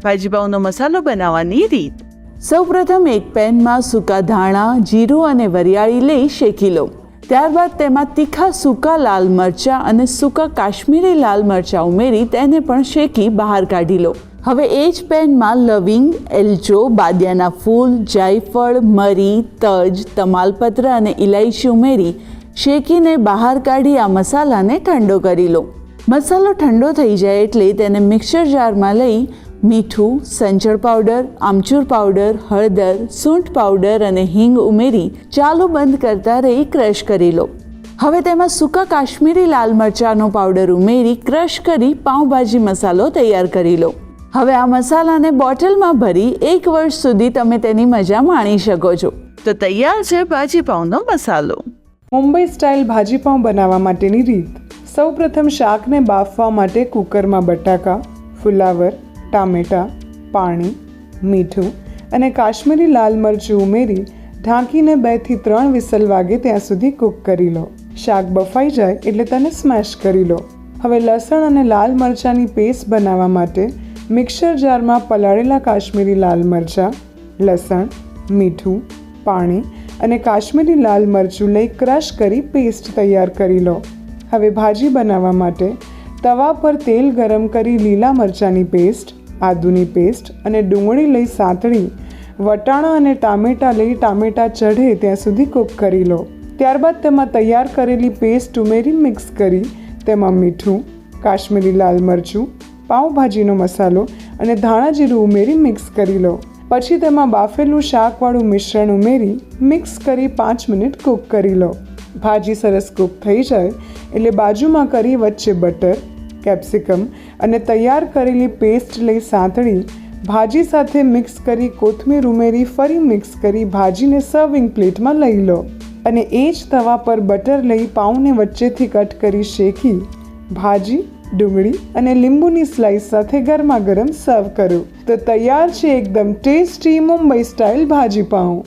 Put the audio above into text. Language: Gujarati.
ભાજી પાઉંનો મસાલો બનાવવાની રીત. સૌપ્રથમ એક પેનમાં સૂકા ધાણા, જીરું અને વરિયાળી લઈ શેકી લો. ત્યારબાદ તેમાં તીખા સૂકા લાલ મરચાં અને સૂકા કાશ્મીરી લાલ મરચાં ઉમેરી તેને પણ શેકી બહાર કાઢી લો. હવે એ જ પેનમાં લવિંગ, એલચો, બાદિયાના ફૂલ, જાયફળ, મરી, તજ, તમાલપત્ર અને ઇલાયચી ઉમેરી શેકીને બહાર કાઢી આ મસાલાને ઠંડો કરી લો. મસાલો ઠંડો થઈ જાય એટલે તેને મિક્સર જારમાં લઈ મીઠું, સંચળ પાવડર, આમચૂર પાવડર, હળદર, સૂંઠ પાવડર અને હિંગ ઉમેરી ચાલુ બંધ કરતા રહી ક્રશ કરી લો. હવે તેમાં સૂકા કાશ્મીરી લાલ મરચાંનો પાવડર ઉમેરી ક્રશ કરી પાઉંભાજી મસાલો તૈયાર કરી લો. હવે આ મસાલાને બોટલમાં ભરી 1 વર્ષ સુધી તમે તેની મજા માણી શકો છો. તો તૈયાર છે ભાજી પાઉંનો મસાલો. મુંબઈ સ્ટાઇલ ભાજી પાઉં બનાવવા માટેની રીત. સૌપ્રથમ શાકને બાફવા માટે કુકરમાં બટાકા, ફુલાવર, ટામેટાં, પાણી, મીઠું અને કાશ્મીરી લાલ મરચું ઉમેરી ઢાંકીને 2 થી 3 વિસલ વાગે ત્યાં સુધી કૂક કરી લો. શાક બફાઈ જાય એટલે તેને સ્મેશ કરી લો. હવે લસણ અને લાલ મરચાંની પેસ્ટ બનાવવા માટે મિક્સર જારમાં પલાળેલા કાશ્મીરી લાલ મરચાં, લસણ, મીઠું, પાણી અને કાશ્મીરી લાલ મરચું લઈ ક્રશ કરી પેસ્ટ તૈયાર કરી લો. હવે ભાજી બનાવવા માટે તવા પર તેલ ગરમ કરી લીલા મરચાંની પેસ્ટ, આદુની પેસ્ટ અને ડુંગળી લઈ સાંતળી વટાણા અને ટામેટાં લઈ ટામેટાં ચઢે ત્યાં સુધી કૂક કરી લો. ત્યારબાદ તેમાં તૈયાર કરેલી પેસ્ટ ઉમેરી મિક્સ કરી તેમાં મીઠું, કાશ્મીરી લાલ મરચું, પાઉંભાજીનો મસાલો અને ધાણા જીરું ઉમેરી મિક્સ કરી લો. પછી તેમાં બાફેલું શાકવાળું મિશ્રણ ઉમેરી મિક્સ કરી 5 મિનિટ કૂક કરી લો. ભાજી સરસ કૂક થઈ જાય એટલે બાજુમાં કરી વચ્ચે બટર, કેપ્સિકમ અને તૈયાર કરેલી પેસ્ટ લઈ સાંતળી ભાજી સાથે મિક્સ કરી કોથમીર ઉમેરી ફરી મિક્સ કરી ભાજીને સર્વિંગ પ્લેટમાં લઈ લો અને એ જ તવા પર બટર લઈ પાઉંને વચ્ચેથી કટ કરી શેકી ભાજી, ડુંગળી અને લીંબુની સ્લાઇસ સાથે ગરમા ગરમ સર્વ કરો. તો તૈયાર છે એકદમ ટેસ્ટી મુંબઈ સ્ટાઇલ ભાજી પાઉં.